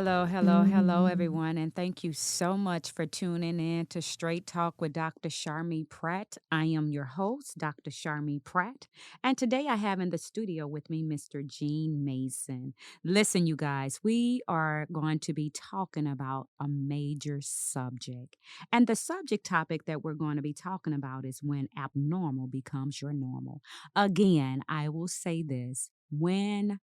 Hello, hello, hello, everyone, and thank you so much for tuning in to Straight Talk with Dr. Sharmee Pratt. I am your host, Dr. Sharmee Pratt, and today I have in the studio with me Mr. Gene Mason. Listen, you guys, we are going to be talking about a major subject, and the subject topic that we're going to be talking about is when abnormal becomes your normal. Again, I will say this: when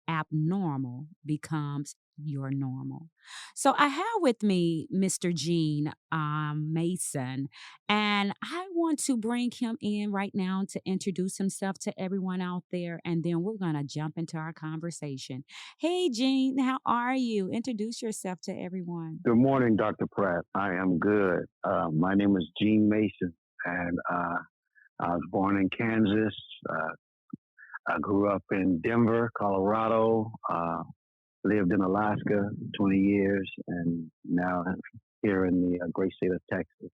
abnormal becomes your normal. So I have with me Mr. Gene Mason, and I want to bring him in right now to introduce himself to everyone out there, and then we're going to jump into our conversation. Hey, Gene, how are you? Introduce yourself to everyone. Good morning, Dr. Pratt. I am good. My name is Gene Mason, and I was born in Kansas. I grew up in Denver, Colorado, lived in Alaska 20 years, and now here in the great state of Texas.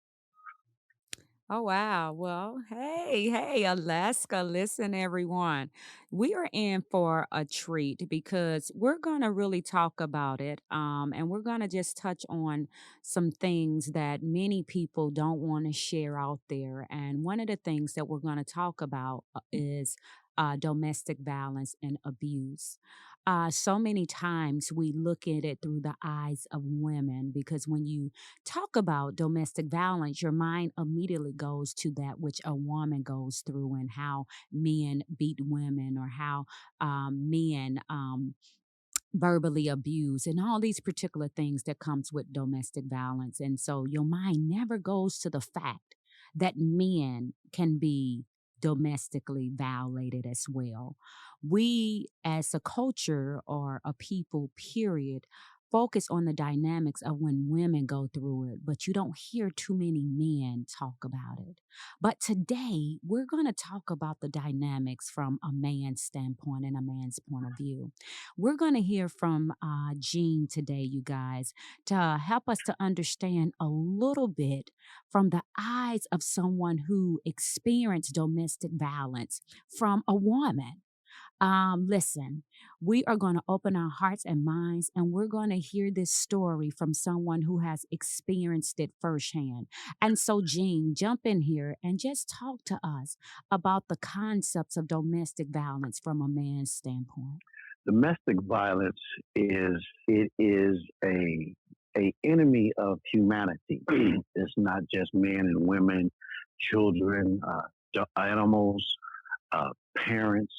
Oh, wow. Well, hey, Alaska. Listen, everyone. We are in for a treat because we're going to really talk about it. And we're going to just touch on some things that many people don't want to share out there. And one of the things that we're going to talk about is domestic violence and abuse. So many times we look at it through the eyes of women because when you talk about domestic violence, your mind immediately goes to that which a woman goes through and how men beat women or how men verbally abuse and all these particular things that comes with domestic violence. And so your mind never goes to the fact that men can be domestically violated as well. We as a culture or a people period focus on the dynamics of when women go through it, but you don't hear too many men talk about it. But today we're going to talk about the dynamics from a man's standpoint and a man's point of view. We're going to hear from Jean today, you guys, to help us to understand a little bit from the eyes of someone who experienced domestic violence from a woman. Listen, we are going to open our hearts and minds and we're going to hear this story from someone who has experienced it firsthand. And so, Jean, jump in here and just talk to us about the concepts of domestic violence from a man's standpoint. Domestic violence is a enemy of humanity. It's not just men and women, children, animals, parents.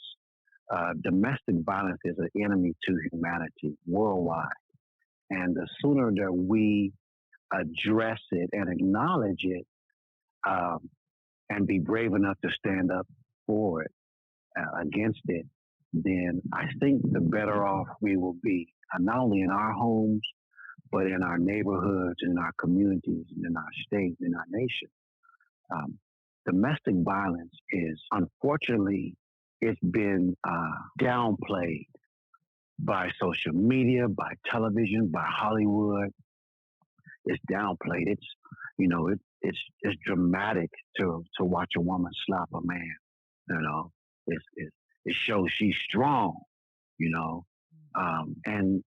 Domestic violence is an enemy to humanity worldwide. And the sooner that we address it and acknowledge it um, and be brave enough to stand up for it, against it, then I think the better off we will be, not only in our homes, but in our neighborhoods, in our communities, and in our state, in our nation. Um, Domestic violence is, unfortunately, it's been downplayed by social media, by television, by Hollywood. It's downplayed. It's dramatic to watch a woman slap a man. You know, it shows she's strong. You know, and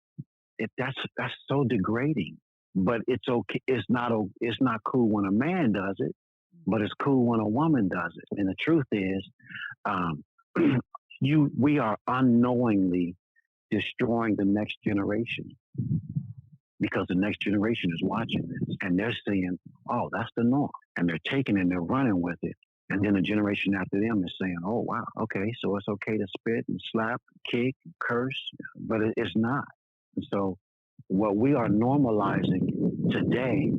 that's so degrading. But it's okay. It's not cool when a man does it, but it's cool when a woman does it. And the truth is, um, we are unknowingly destroying the next generation because the next generation is watching this and they're saying, "Oh, that's the norm," and they're taking it and they're running with it. And then the generation after them is saying, "Oh, wow, okay, so it's okay to spit and slap, kick, curse," but it's not. And so, what we are normalizing today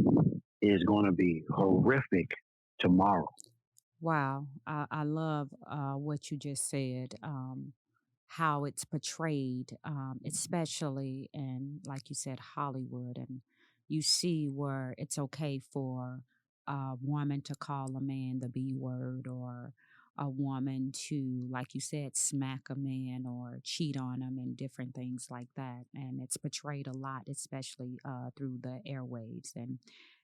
is going to be horrific tomorrow. Wow, I love what you just said. How it's portrayed, especially in, like you said, Hollywood, and you see where it's okay for a woman to call a man the B word, or a woman to, like you said, smack a man or cheat on him, and different things like that. And it's portrayed a lot, especially through the airwaves. And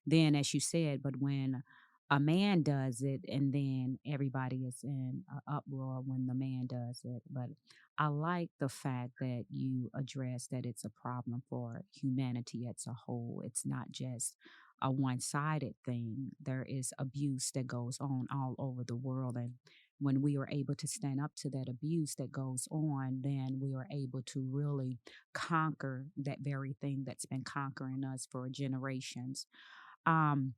then, as you said, but when a man does it and then everybody is in a uproar when the man does it. But I like the fact that you address that it's a problem for humanity as a whole. It's not just a one-sided thing. There is abuse that goes on all over the world, and when we are able to stand up to that abuse that goes on, then we are able to really conquer that very thing that's been conquering us for generations. um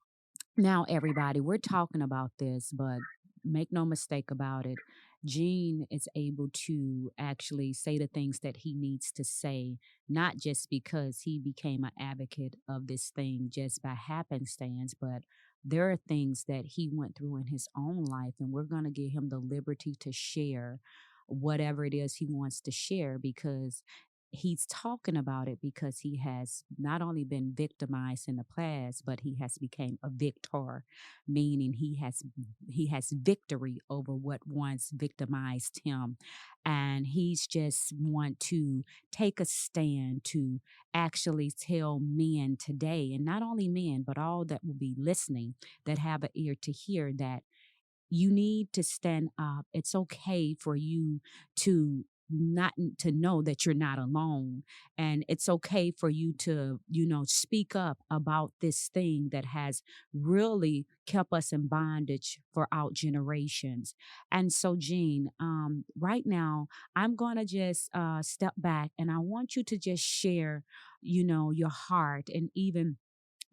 Now, everybody, we're talking about this, but make no mistake about it. Gene is able to actually say the things that he needs to say, not just because he became an advocate of this thing just by happenstance, but there are things that he went through in his own life, and we're going to give him the liberty to share whatever it is he wants to share because he's talking about it because he has not only been victimized in the past, but he has become a victor, meaning he has victory over what once victimized him, and he's just want to take a stand to actually tell men today, and not only men but all that will be listening that have an ear to hear, that you need to stand up. It's okay for you to not to know that you're not alone, and it's okay for you to speak up about this thing that has really kept us in bondage for our generations. And so, Gene, right now I'm gonna just step back, and I want you to just share your heart, and even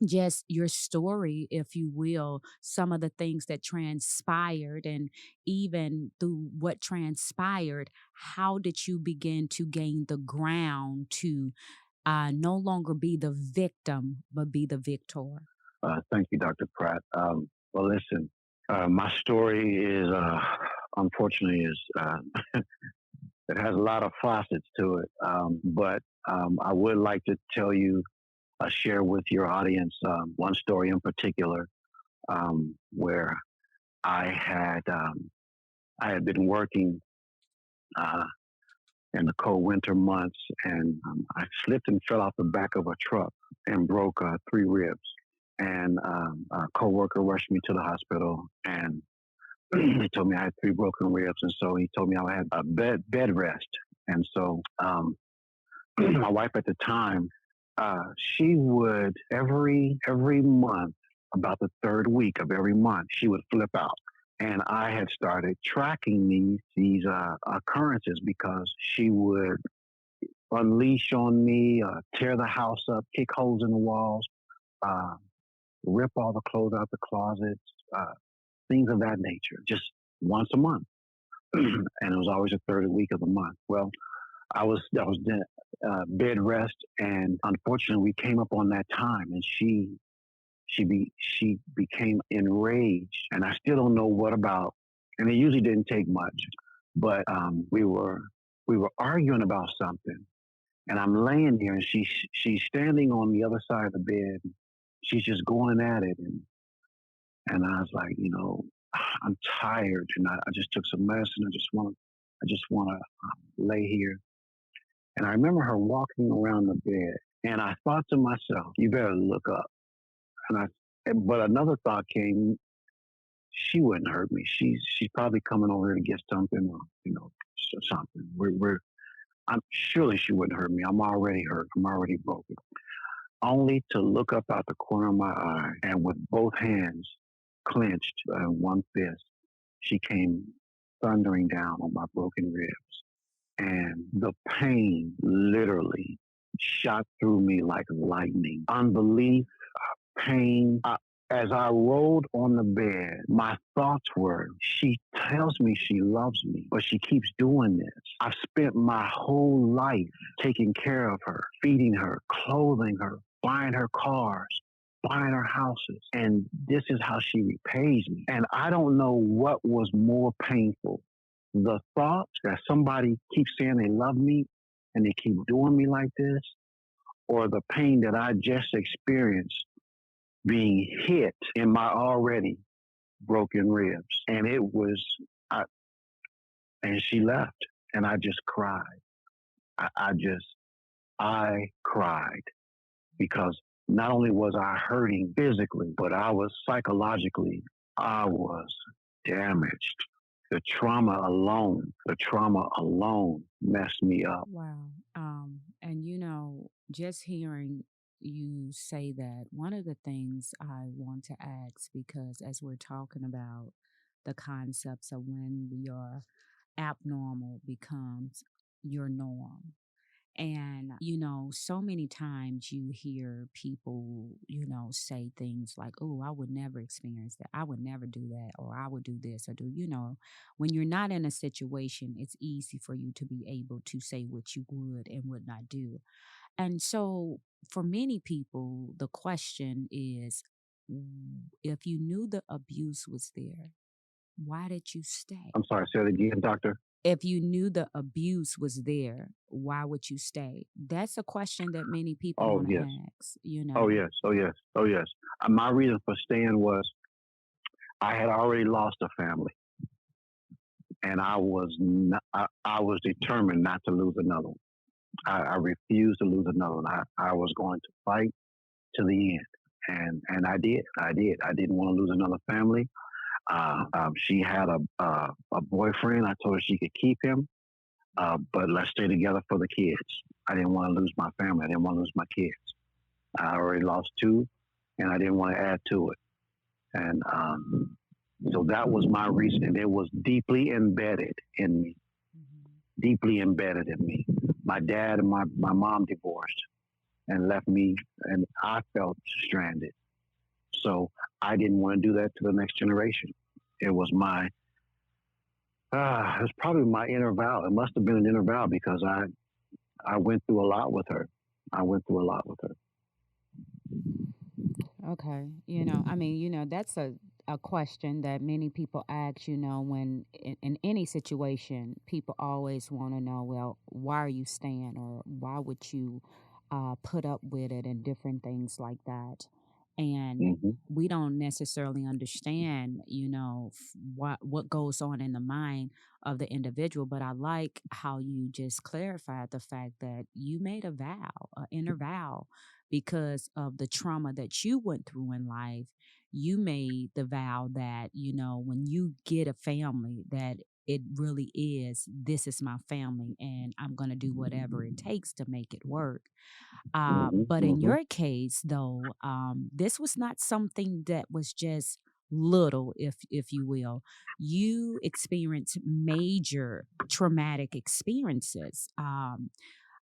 just your story, if you will, some of the things that transpired, and even through what transpired, how did you begin to gain the ground to no longer be the victim, but be the victor? Thank you, Dr. Pratt. Well, listen, my story is unfortunately is it has a lot of facets to it, but I would like to tell you, share with your audience one story in particular where I had um, I had been working uh, in the cold winter months, and I slipped and fell off the back of a truck and broke three ribs. And a coworker rushed me to the hospital, and he told me I had three broken ribs, and so he told me I had a bed rest. And so my wife at the time, she would every month, about the third week of every month, she would flip out. And I had started tracking these occurrences because she would unleash on me, tear the house up, kick holes in the walls, uh, rip all the clothes out the closets, uh, things of that nature, just once a month. And it was always the third week of the month. Well, I was bed rest, and unfortunately, we came up on that time, and she became enraged, and I still don't know what about. And it usually didn't take much, but we were arguing about something, and I'm laying here, and she's standing on the other side of the bed. She's just going at it, and I was like, I'm tired, and I just took some medicine. I just want to lay here. And I remember her walking around the bed, and I thought to myself, "You better look up." And but another thought came. She wouldn't hurt me. She's probably coming over here to get something, or something. I'm surely she wouldn't hurt me. I'm already hurt. I'm already broken. Only to look up out the corner of my eye, and with both hands clenched in one fist, she came thundering down on my broken ribs. And the pain literally shot through me like lightning. Unbelief, pain. As I rolled on the bed, my thoughts were, she tells me she loves me, but she keeps doing this. I've spent my whole life taking care of her, feeding her, clothing her, buying her cars, buying her houses, and this is how she repays me. And I don't know what was more painful, the thought that somebody keeps saying they love me and they keep doing me like this, or the pain that I just experienced being hit in my already broken ribs. And it was, I, and she left, and I just cried. I cried because not only was I hurting physically, but I was psychologically I was damaged. The trauma alone messed me up. Wow. And just hearing you say that, one of the things I want to ask, because as we're talking about the concepts of when your abnormal becomes your norm. And, so many times you hear people, say things like, oh, I would never experience that. I would never do that. Or I would do this or when you're not in a situation, it's easy for you to be able to say what you would and would not do. And so for many people, the question is, if you knew the abuse was there, why did you stay? I'm sorry, say it again, doctor. If you knew the abuse was there, why would you stay? That's a question that many people Oh want to yes. Oh ask. yes. Oh yes. Oh yes. My reason for staying was I had already lost a family, and I was determined not to lose another one. I refused to lose another one. I was going to fight to the end, and I did. I did. I didn't want to lose another family. She had a boyfriend. I told her she could keep him, but let's stay together for the kids. I didn't want to lose my family. I didn't want to lose my kids. I already lost two, and I didn't want to add to it. And so that was my reason, and it was deeply embedded in me. Mhm. Deeply embedded in me. My dad and my mom divorced and left me, and I felt stranded. So I didn't want to do that to the next generation. It was it was probably my inner vow. It must have been an inner vow because I went through a lot with her. I went through a lot with her. Okay. That's a question that many people ask, when in any situation, people always want to know, well, why are you staying or why would you put up with it and different things like that. And Hmm. we don't necessarily understand, what goes on in the mind of the individual. But I like how you just clarified the fact that you made a vow, an inner vow, because of the trauma that you went through in life. You made the vow that, when you get a family, that it really is, this is my family, and I'm going to do whatever it takes to make it work. Hmm. But in Hmm. your case, though, this was not something that was just little, if you will. You experienced major traumatic experiences.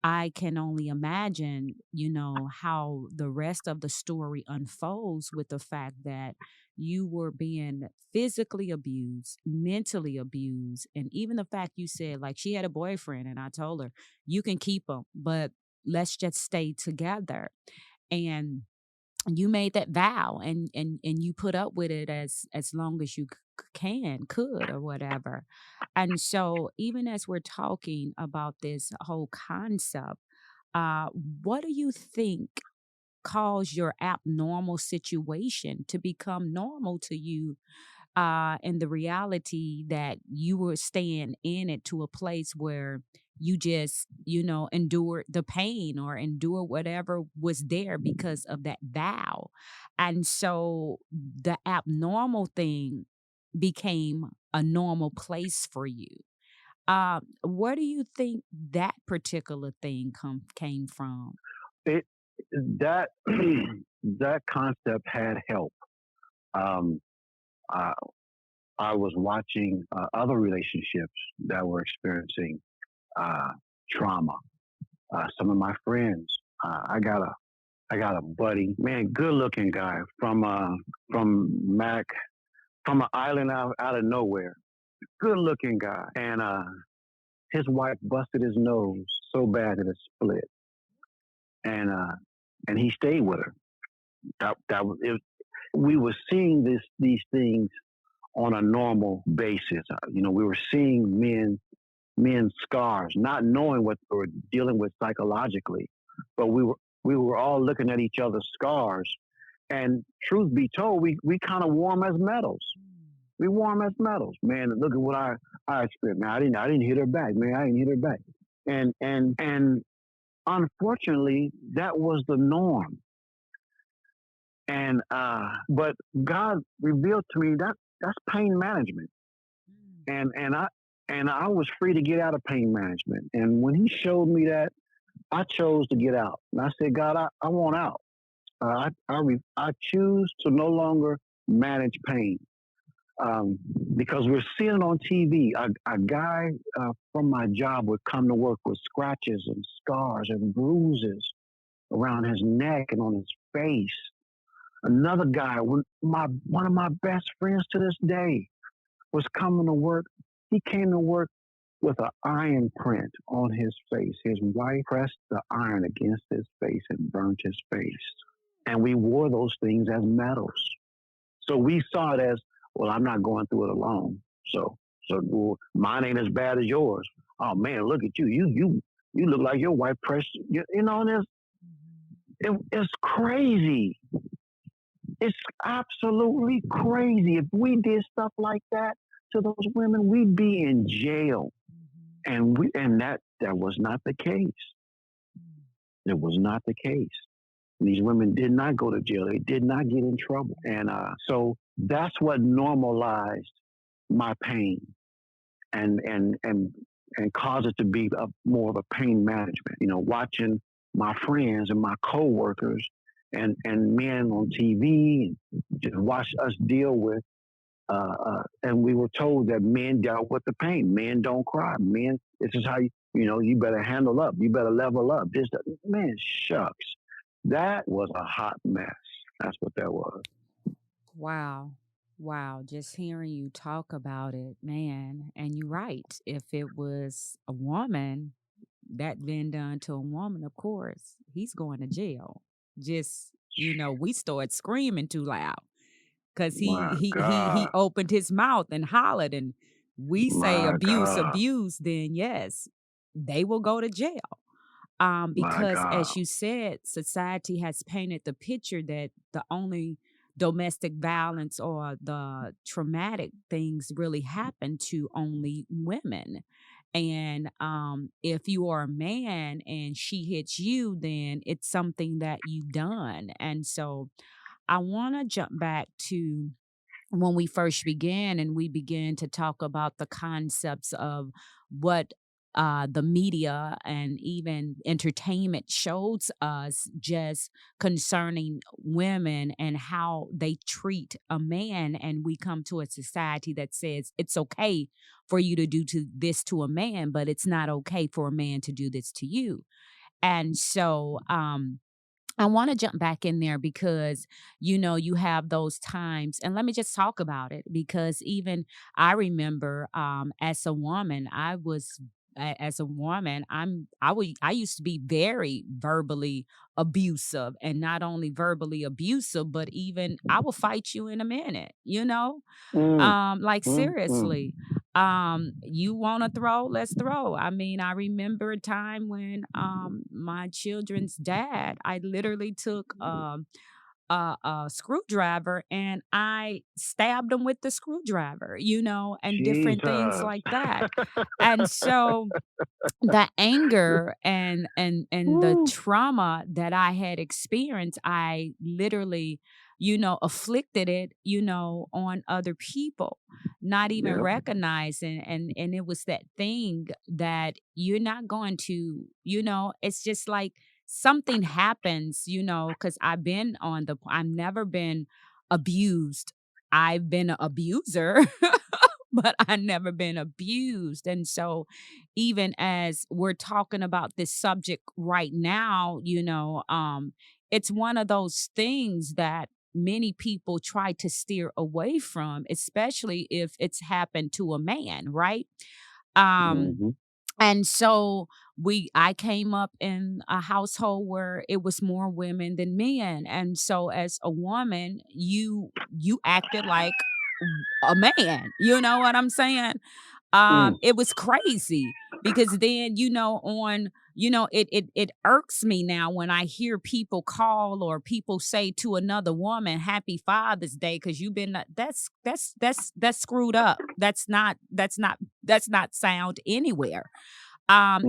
I can only imagine, how the rest of the story unfolds with the fact that you were being physically abused, mentally abused, and even the fact you said, like, she had a boyfriend, and I told her, you can keep him, but let's just stay together. And you made that vow, and you put up with it as long as you could or whatever. And so even as we're talking about this whole concept, uh what do you think caused your abnormal situation to become normal to you, and the reality that you were staying in it to a place where you just, endure the pain or endure whatever was there because of that vow. And so the abnormal thing became a normal place for you. Where do you think that particular thing came from? It that that concept had help. Um, I, I was watching other relationships that were experiencing uh, trauma. Some of my friends. I got a buddy, man, good looking guy from Mac from an island out of nowhere. Good looking guy, and his wife busted his nose so bad that it split, and uh, and he stayed with her. That was it. We were seeing these things on a normal basis. We were seeing men's scars, not knowing what they were dealing with psychologically, but we were all looking at each other's scars. And truth be told, we kind of warm as metals. We warm as metals, man. Look at what I experienced. Man, I didn't hit her back, man. I didn't hit her back. And unfortunately, that was the norm. And but God revealed to me that that's pain management, Mm. and I was free to get out of pain management. And when He showed me that, I chose to get out. And I said, God, I want out. I choose to no longer manage pain. Um, because we're seeing it on TV. A guy from my job would come to work with scratches and scars and bruises around his neck and on his face. Another guy, one of my best friends to this day, was coming to work. He came to work with an iron print on his face. His wife pressed the iron against his face and burnt his face. And we wore those things as medals. So we saw it as, well, I'm not going through it alone. So well, mine ain't as bad as yours. Oh man, look at you. You look like your wife pressed. You know, Mhm. it's crazy. It's absolutely crazy. If we did stuff like that to those women, we'd be in jail. Mhm. And that was not the case. Mm. It was not the case. These women did not go to jail. They did not get in trouble. And so that's what normalized my pain and and and and caused it to be more of a pain management. You know, watching my friends and my coworkers and men on TV and just watch us deal with. And we were told that men dealt with the pain. Men don't cry. Men, this is how you better handle up. You better level up. Man, shucks. That was a hot mess. That's what that was. Wow. Wow. Just hearing you talk about it, man. And you're right. If it was a woman, that been done to a woman, of course, he's going to jail. Just, we start screaming too loud because My he God. opened his mouth and hollered, and we say My abuse, God. abuse, then yes, they will go to jail. My Because God. as you said, society has painted the picture that the only domestic violence or the traumatic things really happen to only women. And if you are a man and she hits you, then it's something that you've done. And so I want to jump back to when we first began and we began to talk about the concepts of what the media and even entertainment shows us just concerning women and how they treat a man. And we come to a society that says it's okay for you to do this to a man, but it's not okay for a man to do this to you. And so, I want to jump back in there because you have those times, and let me just talk about it because even I remember as a woman as a woman I used to be very verbally abusive, and not only verbally abusive but even I will fight you in a minute, Mm, like mm. seriously. You want to throw? Let's throw. I mean, I remember a time when my children's dad, I literally took a screwdriver and I stabbed him with the screwdriver, and different things Jesus. like that. And so the anger and the Woo. trauma that I had experienced, I literally, afflicted it, on other people, not even Yep. recognizing. And it was that thing that you're not going to, it's just like something happens, because I've never been abused. I've been an abuser, but I never been abused. And so even as we're talking about this subject right now, it's one of those things that many people try to steer away from, especially if it's happened to a man, right? Um, Hmm. and so I came up in a household where it was more women than men. And so as a woman, you acted like a man. You know what I'm saying? Mm. It was crazy because then, it irks me now when I hear people call or people say to another woman, Happy Father's Day, because you've been that's screwed up. That's not sound anywhere.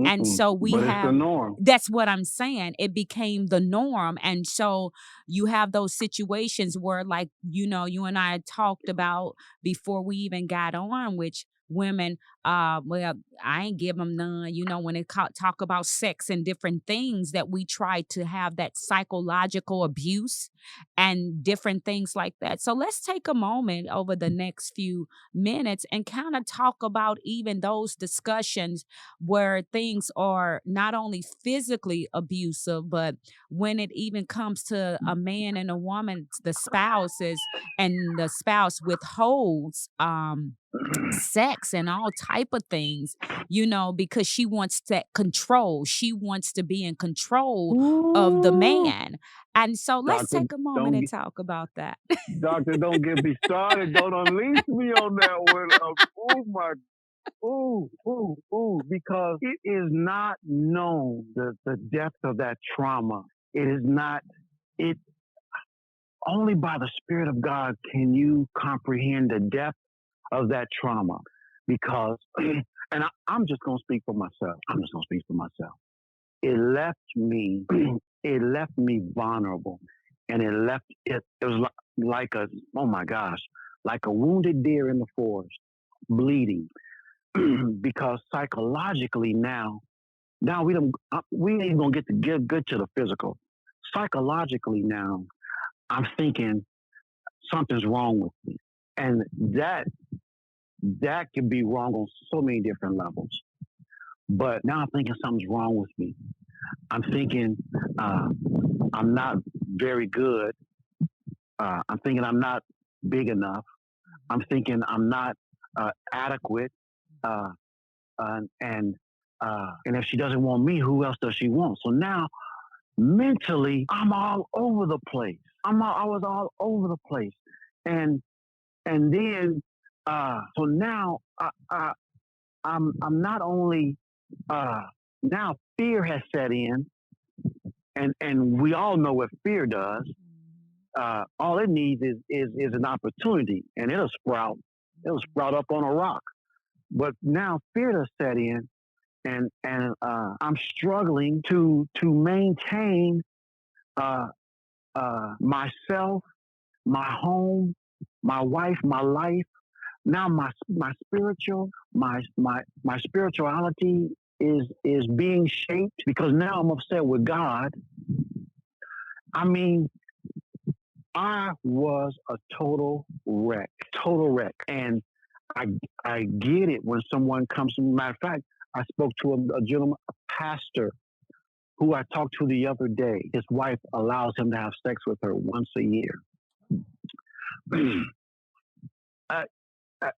And Mm-mm. so we But it's the have norm. that's what I'm saying. It became the norm. And so you have those situations where, like, you and I talked about before we even got on, which women, well, I ain't give them none, when they talk about sex and different things, that we try to have that psychological abuse and different things like that. So let's take a moment over the next few minutes and kind of talk about even those discussions where things are not only physically abusive, but when it even comes to a man and a woman, the spouses, and the spouse withholds sex and all type of things, because she wants that control. She wants to be in control of the Ooh, man. And so let's doctor, take a moment don't and get, talk about that. doctor, don't get me started. Don't unleash me on that one. Oh my, because it is not known the depth of that trauma. It is not. It only by the Spirit of God can you comprehend the depth of that trauma. Because, and I'm just gonna speak for myself. I'm just gonna speak for myself. It left me, it left me vulnerable, and it was like a, oh my gosh, like a wounded deer in the forest, bleeding. Because psychologically now we ain't gonna get to get good to the physical. Psychologically now, I'm thinking something's wrong with me, and that can be wrong on so many different levels. But now I'm thinking something's wrong with me. I'm thinking uh, I'm not very good. I'm thinking I'm not big enough. I'm thinking I'm not adequate. Uh, and and if she doesn't want me, who else does she want? So now mentally, I'm all over the place. I was all over the place, and then so now I'm not only now fear has set in, and we all know what fear does. All it needs is an opportunity, and it'll sprout up on a rock. But now fear has set in, and I'm struggling to maintain uh, myself, my home, my wife, my life. Now my spirituality is being shaped because now I'm upset with God. I mean, I was a total wreck, and I I get it when someone comes to me. Matter of fact, I spoke to a gentleman, a pastor, who I talked to the other day. His wife allows him to have sex with her once a year. uh, uh,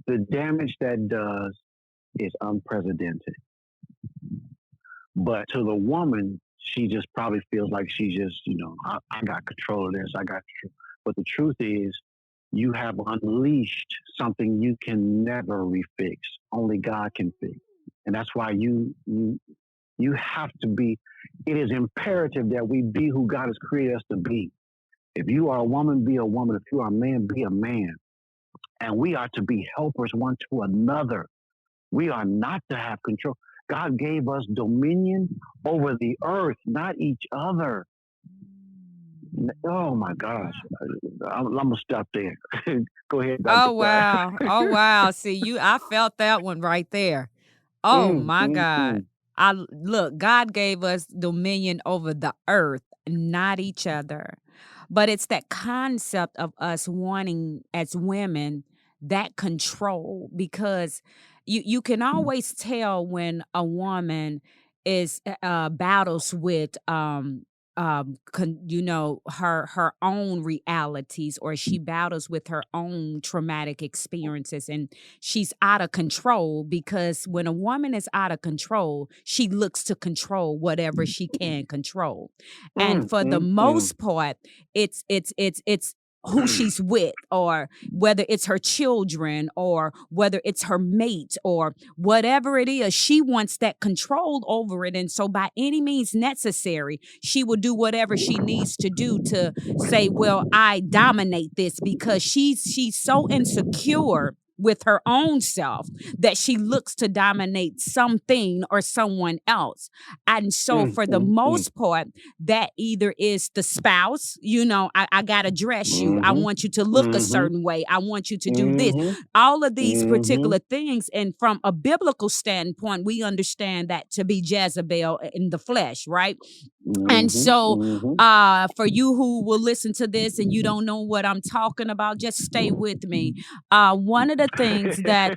the damage that does is unprecedented. But to the woman, she just probably feels like she just, I got control of this. But the truth is, you have unleashed something you can never refix. Only God can fix, and that's why you have to be. It is imperative that we be who God has created us to be. If you are a woman, be a woman. If you are a man, be a man. And we are to be helpers one to another. We are not to have control. God gave us dominion over the earth, not each other. Oh my gosh. I'm going to stop there. Go ahead, Dr. Oh, Pratt. wow. Oh, wow. See, I felt that one right there. Oh my God. Mm. Look, God gave us dominion over the earth, not each other. But it's that concept of us wanting as women that control, because you can always tell when a woman is battles with her own realities, or she battles with her own traumatic experiences, and she's out of control, because when a woman is out of control, she looks to control whatever she can control. And for the Mm. most part, it's who she's with, or whether it's her children, or whether it's her mate, or whatever it is, she wants that control over it. And so by any means necessary, she will do whatever she needs to do to say, well, I dominate this, because she's so insecure with her own self that she looks to dominate something or someone else. And so, mm, for the mm, mm, most part, that either is the spouse, I got to dress you. I mhm, want you to look a mhm, certain way. I want you to do this. mhm, All of these mhm, particular things. And from a biblical standpoint, we understand that to be Jezebel in the flesh, right? And mhm, so, mhm. for you who will listen to this and you don't know what I'm talking about, just stay with me. One of the things that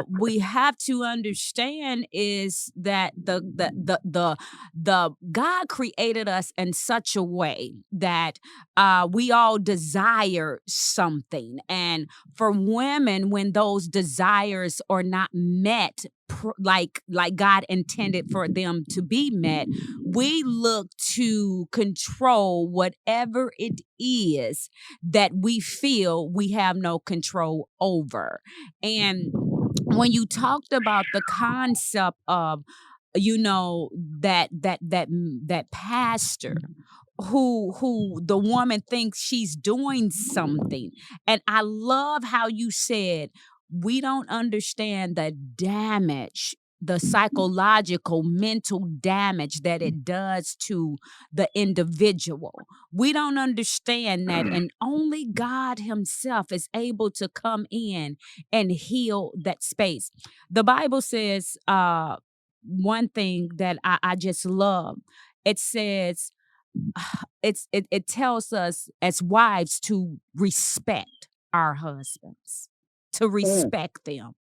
we have to understand is that the God created us in such a way that we all desire something, and for women, when those desires are not met, like God intended for them to be met, we look to control whatever it is that we feel we have no control over. And when you talked about the concept of, that pastor who the woman thinks she's doing something, and I love how you said we don't understand the damage, the psychological mental damage that it does to the individual. We don't understand that, and only God himself is able to come in and heal that space. The Bible says one thing that I just love. It says, it tells us as wives to respect our husbands, to Mm, respect them.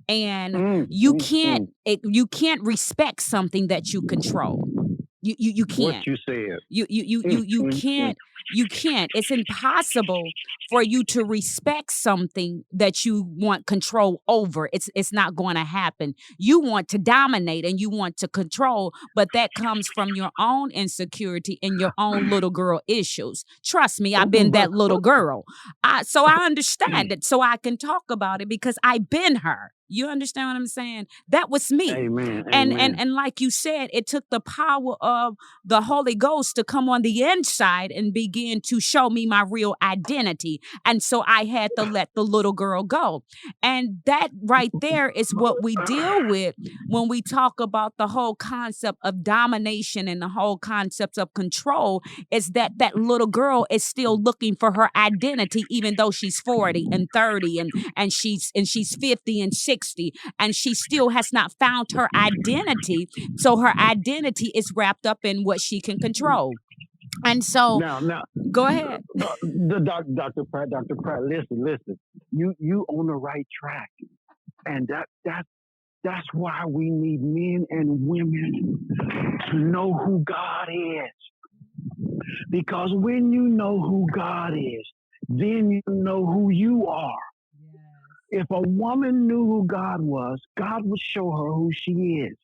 And mm, you mm, can't mm. you can't respect something that you control. You What can't. you said. You Mm. can't. You can't. It's impossible for you to respect something that you want control over. It's not going to happen. You want to dominate and you want to control, but that comes from your own insecurity and your own little girl issues. Trust me, I've been But that little girl. So I understand it. So I can talk about it because I've been her. You understand what I'm saying? That was me. amen, And amen. and like you said, it took the power of the Holy Ghost to come on the inside and begin to show me my real identity. And so I had to let the little girl go. And that right there is what we deal with when we talk about the whole concept of domination and the whole concept of control, is that that little girl is still looking for her identity, even though she's 40 and 30 and she's 50 and 60, and she still has not found her identity. So her identity is wrapped up in what she can control. And so, Now, go ahead. Dr. Pratt, listen. You on the right track, and that's why we need men and women to know who God is. Because when you know who God is, then you know who you are. If a woman knew who God was, God would show her who she is.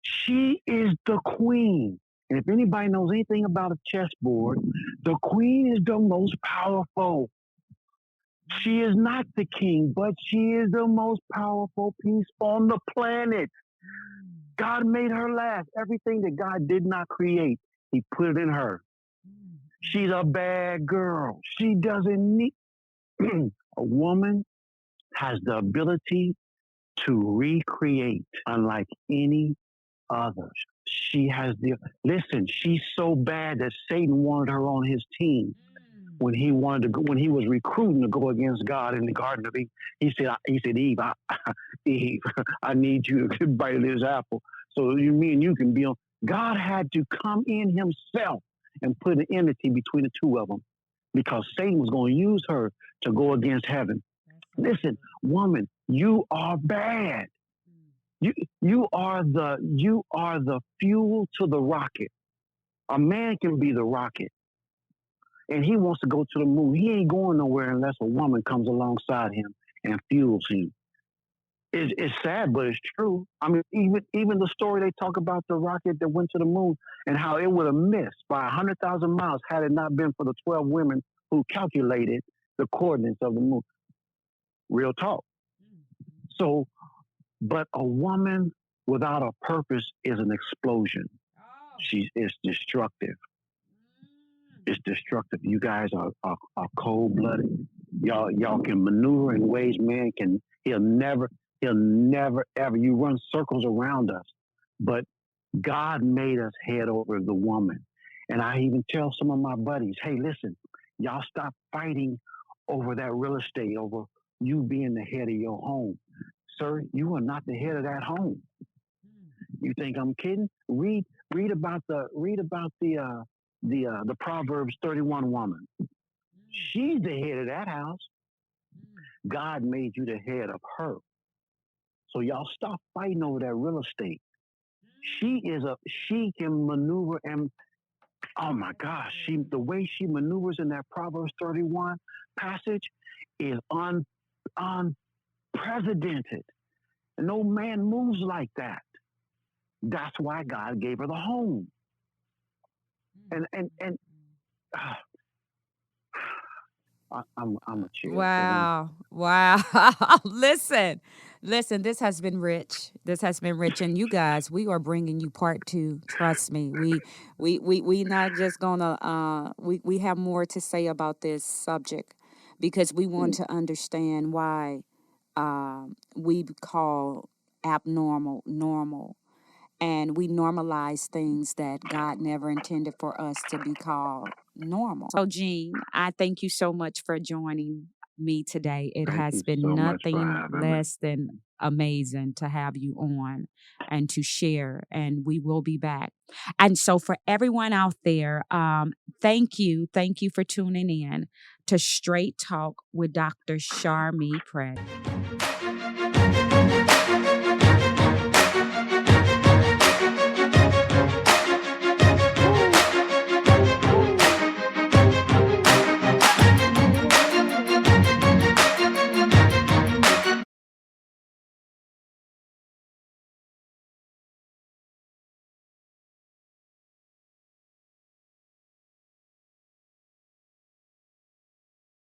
She is the queen. And if anybody knows anything about a chessboard, the queen is the most powerful. She is not the king, but she is the most powerful piece on the planet. God made her last. Everything that God did not create, he put it in her. She's a bad girl. She doesn't need a woman has the ability to recreate unlike any others. She has the listen. She's so bad that Satan wanted her on his team when he wanted to go, when he was recruiting to go against God in the Garden of Eden. He said, Eve, Eve, I need you to bite this apple so me and you can be on. God had to come in himself and put an enmity between the two of them because Satan was going to use her to go against heaven. Listen, woman, you are bad. You you are the fuel to the rocket. A man can be the rocket, and he wants to go to the moon. He ain't going nowhere unless a woman comes alongside him and fuels him. It's sad, but it's true. I mean, even the story they talk about the rocket that went to the moon and how it would have missed by 100,000 miles had it not been for the 12 women who calculated the coordinates of the moon. Real talk. So, but a woman without a purpose is an explosion. She is destructive. It's destructive. You guys are cold blooded. Y'all can maneuver in ways man can. He'll never ever. You run circles around us, but God made us head over the woman. And I even tell some of my buddies, hey, listen, y'all stop fighting over that real estate, over you being the head of your home. Sir, you are not the head of that home. You think I'm kidding? Read about the Proverbs 31 woman. She's the head of that house. God made you the head of her. So y'all stop fighting over that real estate. She can maneuver and oh my gosh, the way she maneuvers in that Proverbs 31 passage is unprecedented. No man moves like that. That's why God gave her the home. And uh, I'm a chill. Go on. Wow. Wow. Listen. Listen, this has been rich. This has been rich. And you guys, we are bringing you part 2. Trust me. We not just gonna we have more to say about this subject because we want to understand why we call abnormal normal, and we normalize things that God never intended for us to be called normal. So, Jean, I thank you so much for joining me today. It Thank has you been so much for nothing having me. less than amazing to have you on and to share, and we will be back. And so, for everyone out there, thank you for tuning in to Straight Talk with Dr. Sharmee Pratt.